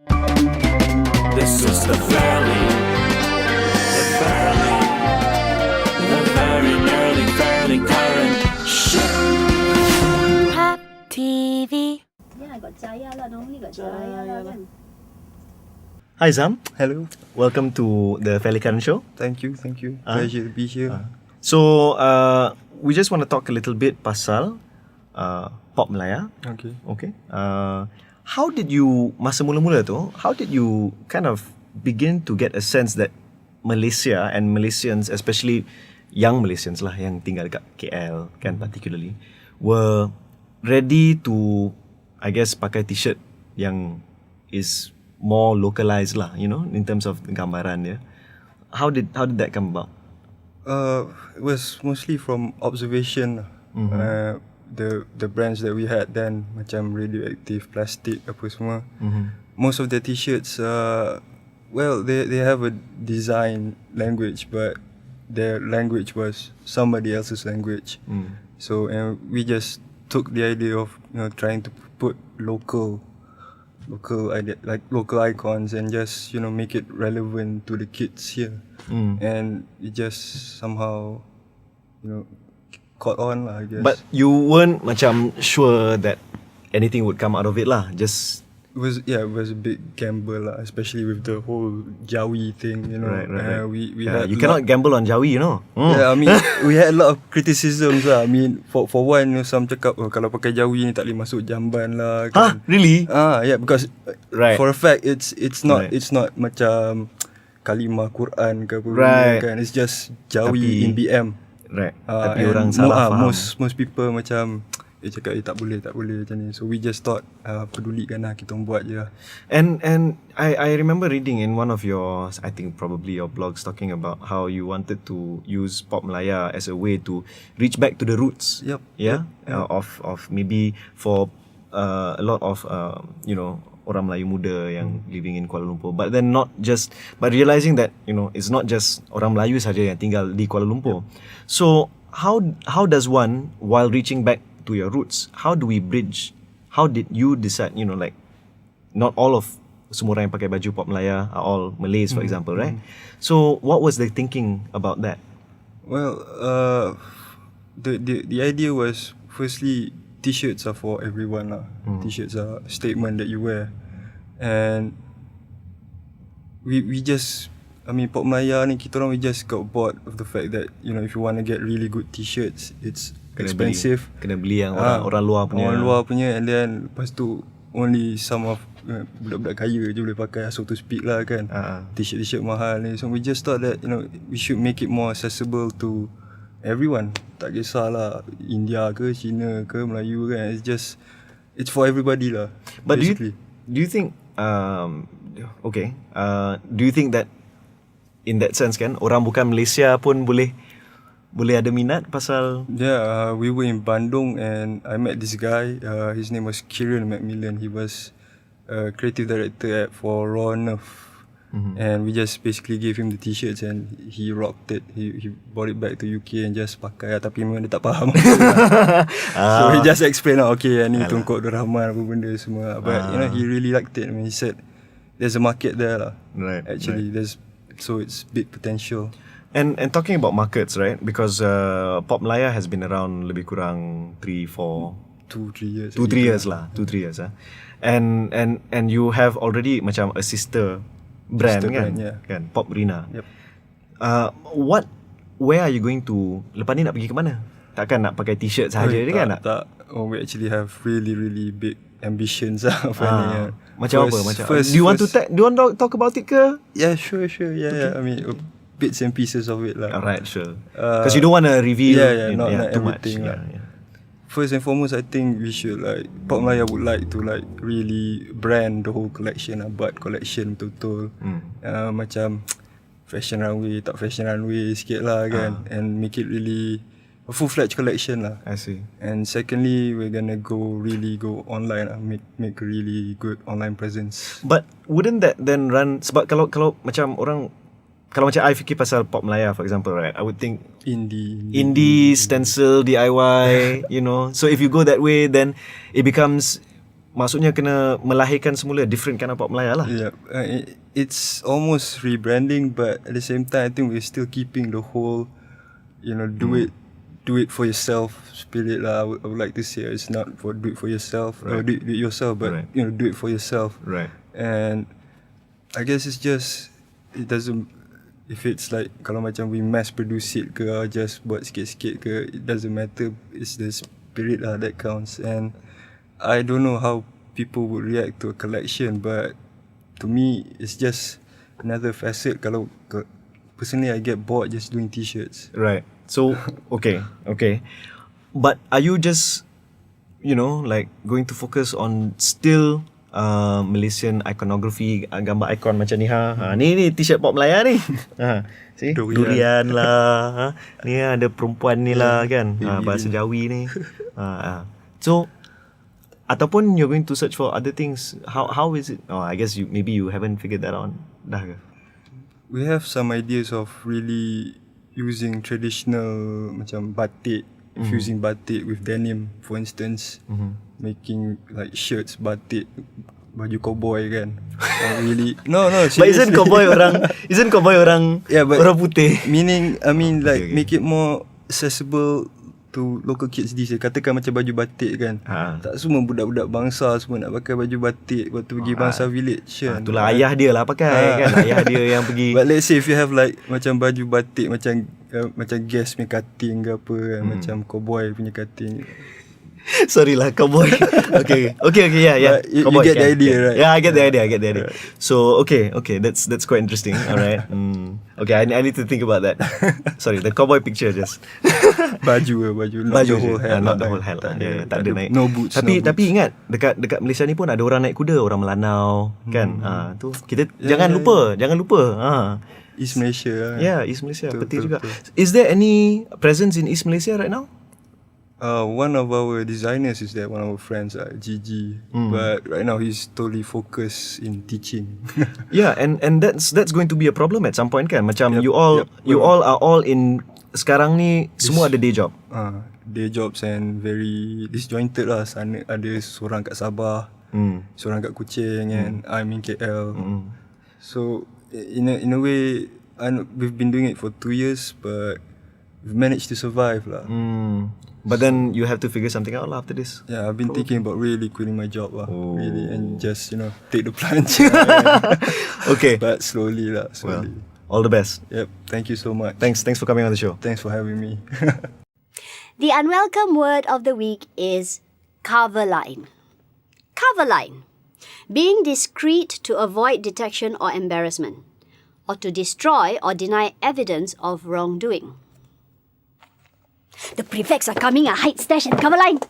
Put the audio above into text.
This is the fairly very nearly fairly current show. Popteevee. Yeah, got Jaya lah. Normally got Jaya lah kan. Hi Izham, Hello, welcome to the Fairly Current Show. thank you. Pleasure to be here. So, we just want to talk a little bit pasal PopMalaya. Okay. How did you, masa mula-mula tu, how did you kind of begin to get a sense that Malaysia and Malaysians, especially young Malaysians lah yang tinggal dekat KL kan particularly, were ready to, I guess, pakai t-shirt yang is more localized lah, you know, in terms of gambaran dia. How did that come about? It was mostly from observation. The brands that we had then macam radioactive, plastic apa semua. Most of the t-shirts, well, they have a design language, but their language was somebody else's language. So and we just took the idea of trying to put local idea, like local icons, and just make it relevant to the kids here. And it just somehow caught on lah, I guess. But you weren't macam sure that anything would come out of it lah. Just it was a big gamble lah, especially with the whole Jawi thing, Right. We had you cannot gamble on Jawi, you know. Yeah, I mean, we had a lot of criticisms lah. I mean, for one, some cakap kalau pakai Jawi ni tak boleh masuk jamban lah. Huh? Really? Yeah, because Right. for a fact it's not Right. it's not macam kalimah Quran ke apa Right. kan. It's just Jawi Tapi- in BM. Right. Tapi And orang salah faham. most people macam cakap tak boleh macam ni. So we just thought pedulikan lah, kita buat je lah. And I remember reading in one of your, I think probably your blogs, talking about how you wanted to use PopMalaya as a way to reach back to the roots. Yep. Yeah. Of maybe for a lot of orang Melayu muda yang living in Kuala Lumpur, but then but realizing that it's not just orang Melayu saja yang tinggal di Kuala Lumpur. So how does one, while reaching back to your roots, how do we bridge? How did you decide, like not all of semua orang yang pakai baju PopMalaya are all Malays, for example, right? So what was the thinking about that? Well, the idea was, firstly, t-shirts are for everyone lah. T-shirts are a statement that you wear, and we just, I mean, PopMalaya ni kita orang, we just got bored of the fact that if you want to get really good t-shirts, it's expensive. Kena beli yang orang luar punya. Orang luar punya, and then lepas tu only some of budak-budak kaya je boleh pakai, so to speak lah kan. T-shirt mahal ni. So we just thought that we should make it more accessible to everyone. Tak kisahlah India ke, China ke, Melayu kan. It's for everybody lah. But basically. do you think do you think that in that sense kan, orang bukan Malaysia pun boleh ada minat pasal? Yeah, we were in Bandung and I met this guy. His name was Kieran Macmillan. He was creative director for Raw Nerf. And we just basically gave him the t-shirts and he rocked it. He brought it back to UK and just pakai. Tapi memang dia tak faham. So he just explained, okay, ni tungkuk Rahman apa benda semua. But he really liked it. I mean, he said there's a market there lah. Right. Actually, so it's big potential. And talking about markets, right? Because PopMalaya has been around lebih kurang 2-3 years. 2-3 years lah. 2-3 years lah. And you have already macam a sister brand kan? Yeah. Kan? Pop Rina. Yep. Where are you going to? Lepas ni nak pergi ke mana? Takkan nak pakai t-shirt sahaja je kan? Tak. We actually have really, really big ambitions lah for ni. Macam apa? Do you want to talk about it ke? Yeah, sure. Yeah. I mean, bits and pieces of it lah. Alright, sure. Because you don't want to reveal not too much. everything lah. First and foremost, I think we should PopMalaya would like to really brand the whole collection, bud collection betul-betul. Macam fashion runway, tak fashion runway sikit lah kan. And make it really a full-fledged collection lah. I see. And secondly, we're gonna go online lah, make a really good online presence. But wouldn't that then run, sebab kalau macam orang, kalau macam I fikir pasal PopMalaya for example, right, I would think indie stencil DIY, So if you go that way, then it becomes maksudnya kena melahirkan semula different kind of PopMalaya lah. Yeah, it's almost rebranding, but at the same time, I think we're still keeping the whole, do it for yourself spirit lah. I would like to say it's not for do it for yourself or do it yourself, but Right. do it for yourself. Right. And I guess it doesn't. If it's like kalau macam we mass produce it ke, or just buat sikit-sikit ke, it doesn't matter. It's the spirit lah that counts. And I don't know how people would react to a collection, but to me, it's just another facet. Personally, I get bored just doing t-shirts. Right. So, okay. But are you just, like going to focus on still Malaysian iconography, gambar icon macam ni ni t-shirt PopMalaya ni. See? Durian lah. Ni ada perempuan ni lah kan. Bahasa Jawi ni. So ataupun you're going to search for other things. How is it? I guess maybe you haven't figured that out. Dah ke? We have some ideas of really using traditional macam batik, fusing batik with denim, for instance. Making like shirts batik, baju cowboy kan. Really no seriously. But isn't cowboy orang yeah, but orang putih? Meaning like Okay. make it more accessible to local kids these days. Katakan macam baju batik kan. Tak semua budak-budak bangsa semua nak pakai baju batik waktu pergi bangsa village kan. Itulah ayah dia lah pakai kan. Ayah dia yang pergi. But let's say if you have like macam baju batik macam gas punya cutting ke apa kan, macam cowboy punya cutting. Sorry lah, cowboy. Okay, yeah. But you Cowboy, get the idea, right? Yeah, I get the idea. Right. So, okay, that's quite interesting. All right. Okay, I need to think about that. Sorry, the cowboy picture just. Baju, not the whole hair. Not the whole hair. Tak ada naik. No boots. Tapi ingat dekat Malaysia ni pun ada orang naik kuda, orang Melanau kan. Tu kita jangan lupa. East Malaysia. Yeah, East Malaysia. Betul juga. betul. Is there any presence in East Malaysia right now? One of our designers is there, one of our friends, Gigi. But right now he's totally focused in teaching. Yeah, and that's going to be a problem at some point kan. Macam Yep, you all yep. are all in sekarang ni semua ada day job. Day jobs and very disjointed lah. Sana ada seorang kat Sabah, seorang kat Kuching, and I'm in KL. So in a way, we've been doing it for 2 years, but we've managed to survive lah. But then you have to figure something out lah after this. Yeah, I've been thinking about really quitting my job lah. Really, and just take the plunge. Okay. But slowly. Well, all the best. Yep. Thank you so much. Thanks for coming on the show. Thanks for having me. The unwelcome word of the week is cover line. Cover line. Being discreet to avoid detection or embarrassment, or to destroy or deny evidence of wrongdoing. The prefects are coming. Hide, stash and cover line.